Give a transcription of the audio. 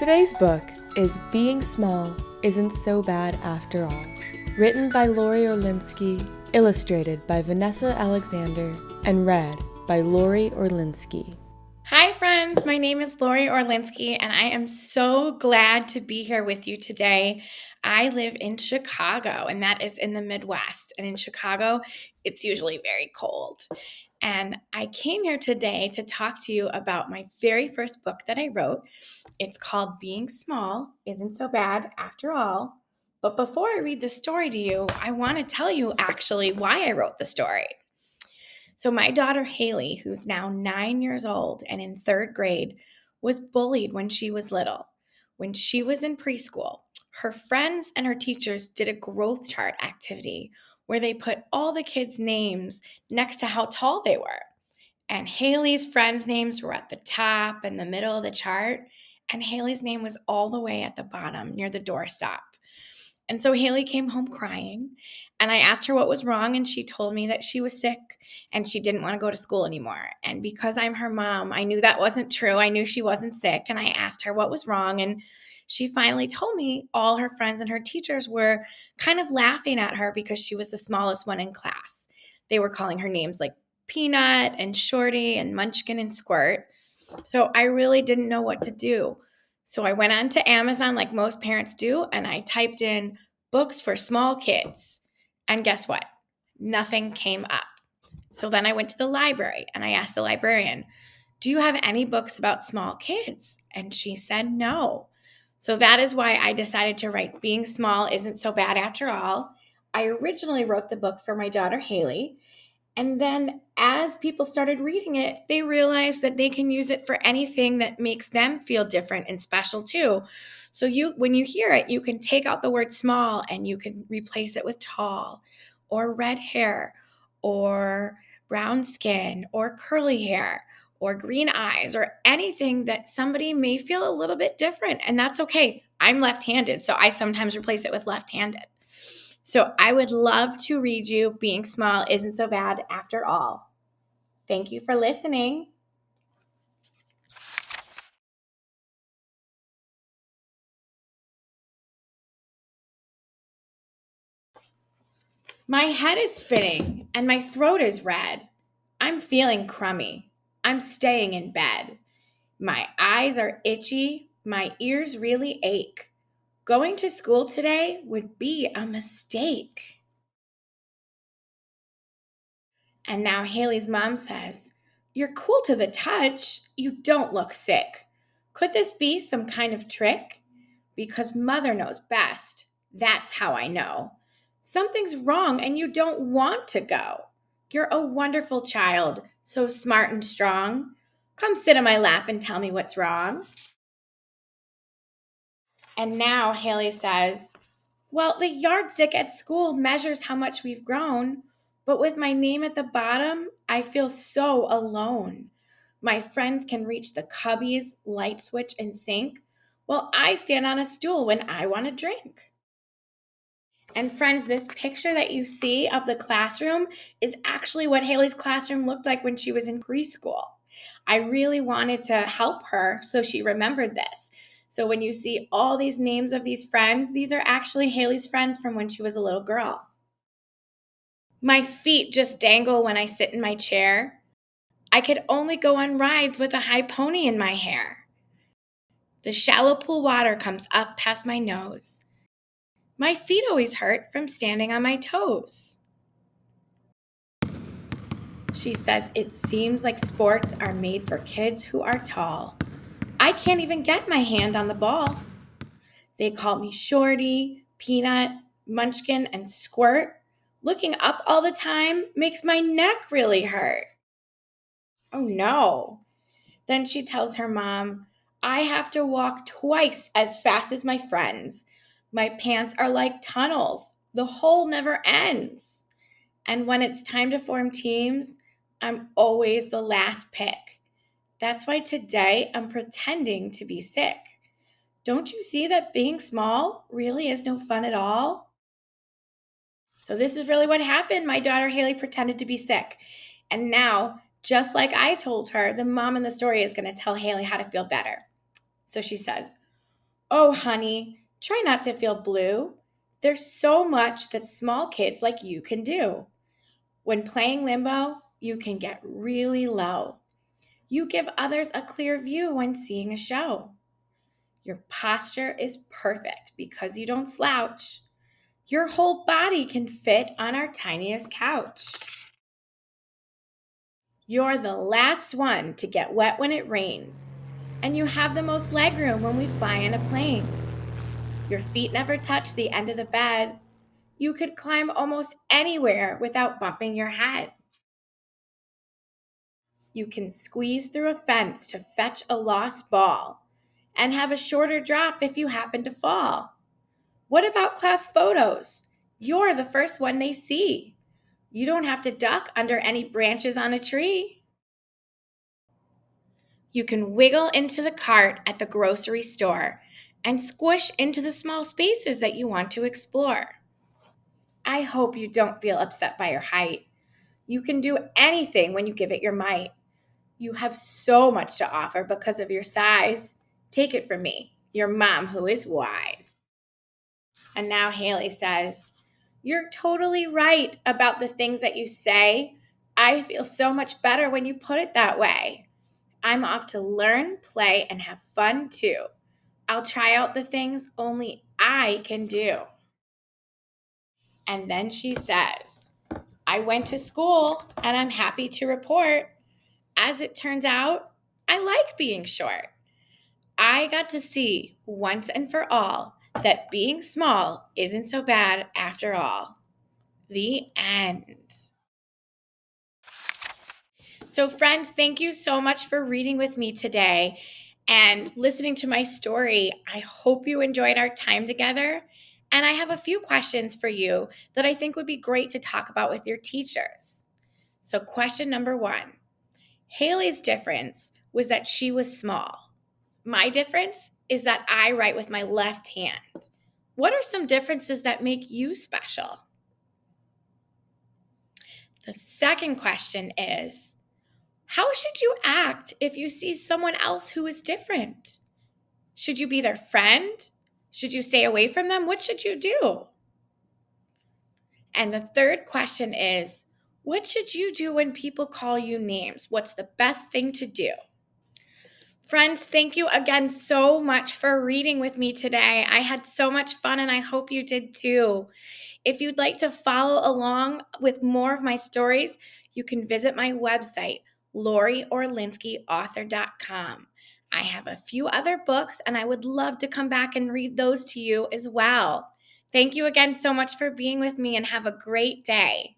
Today's book is Being Small Isn't So Bad After All, written by Lori Orlinsky, illustrated by Vanessa Alexander, and read by Lori Orlinsky. Hi friends, my name is Lori Orlinsky and I am so glad to be here with you today. I live in Chicago and that is in the Midwest, and in Chicago it's usually very cold. And I came here today to talk to you about my very first book that I wrote. It's called Being Small Isn't So Bad After All. But before I read the story to you, I want to tell you actually why I wrote the story. So my daughter Haley, who's now 9 years old and in third grade, was bullied when she was little. When she was in preschool, her friends and her teachers did a growth chart activity where they put all the kids' names next to how tall they were. And Haley's friends' names were at the top and the middle of the chart, and Haley's name was all the way at the bottom near the doorstop. And so Haley came home crying, and I asked her what was wrong, and she told me that she was sick and she didn't want to go to school anymore. And because I'm her mom, I knew that wasn't true. I knew she wasn't sick, and I asked her what was wrong, and she finally told me all her friends and her teachers were kind of laughing at her because she was the smallest one in class. They were calling her names like Peanut and Shorty and Munchkin and Squirt. So I really didn't know what to do. So I went on to Amazon like most parents do, and I typed in books for small kids. And guess what? Nothing came up. So then I went to the library and I asked the librarian, "Do you have any books about small kids?" And she said no. So that is why I decided to write Being Small Isn't So Bad After All. I originally wrote the book for my daughter Haley. And then as people started reading it, they realized that they can use it for anything that makes them feel different and special too. So when you hear it, you can take out the word small and you can replace it with tall or red hair or brown skin or curly hair or green eyes or anything that somebody may feel a little bit different. And that's okay. I'm left-handed, so I sometimes replace it with left-handed. So I would love to read you Being Small Isn't So Bad After All. Thank you for listening. My head is spinning and my throat is red. I'm feeling crummy. I'm staying in bed. My eyes are itchy. My ears really ache. Going to school today would be a mistake. And now Haley's mom says, "You're cool to the touch. You don't look sick. Could this be some kind of trick? Because mother knows best. That's how I know. Something's wrong and you don't want to go. You're a wonderful child, so smart and strong. Come sit on my lap and tell me what's wrong." And now Haley says, "Well, the yardstick at school measures how much we've grown, but with my name at the bottom, I feel so alone. My friends can reach the cubbies, light switch, and sink, while I stand on a stool when I want a drink." And friends, this picture that you see of the classroom is actually what Haley's classroom looked like when she was in preschool. I really wanted to help her so she remembered this. So when you see all these names of these friends, these are actually Haley's friends from when she was a little girl. My feet just dangle when I sit in my chair. I could only go on rides with a high pony in my hair. The shallow pool water comes up past my nose. My feet always hurt from standing on my toes. She says it seems like sports are made for kids who are tall. I can't even get my hand on the ball. They call me Shorty, Peanut, Munchkin, and Squirt. Looking up all the time makes my neck really hurt. Oh no. Then she tells her mom, "I have to walk twice as fast as my friends. My pants are like tunnels. The hole never ends. And when it's time to form teams, I'm always the last pick. That's why today I'm pretending to be sick. Don't you see that being small really is no fun at all?" So this is really what happened. My daughter Haley pretended to be sick. And now, just like I told her, the mom in the story is going to tell Haley how to feel better. So she says, Oh, honey, try not to feel blue. There's so much that small kids like you can do. When playing limbo, you can get really low. You give others a clear view when seeing a show. Your posture is perfect because you don't slouch. Your whole body can fit on our tiniest couch. You're the last one to get wet when it rains, and you have the most legroom when we fly in a plane. Your feet never touch the end of the bed. You could climb almost anywhere without bumping your head. You can squeeze through a fence to fetch a lost ball and have a shorter drop if you happen to fall. What about class photos? You're the first one they see. You don't have to duck under any branches on a tree. You can wiggle into the cart at the grocery store and squish into the small spaces that you want to explore. I hope you don't feel upset by your height. You can do anything when you give it your might. You have so much to offer because of your size. Take it from me, your mom who is wise. And now Haley says, "You're totally right about the things that you say. I feel so much better when you put it that way. I'm off to learn, play, and have fun too. I'll try out the things only I can do." And then she says, "I went to school and I'm happy to report. As it turns out, I like being short. I got to see once and for all that being small isn't so bad after all." The end. So, friends, thank you so much for reading with me today and listening to my story. I hope you enjoyed our time together. And I have a few questions for you that I think would be great to talk about with your teachers. So, question number 1. Haley's difference was that she was small. My difference is that I write with my left hand. What are some differences that make you special? The second question is, how should you act if you see someone else who is different? Should you be their friend? Should you stay away from them? What should you do? And the third question is, what should you do when people call you names? What's the best thing to do? Friends, thank you again so much for reading with me today. I had so much fun and I hope you did too. If you'd like to follow along with more of my stories, you can visit my website, LoriOrlinskyAuthor.com. I have a few other books and I would love to come back and read those to you as well. Thank you again so much for being with me and have a great day.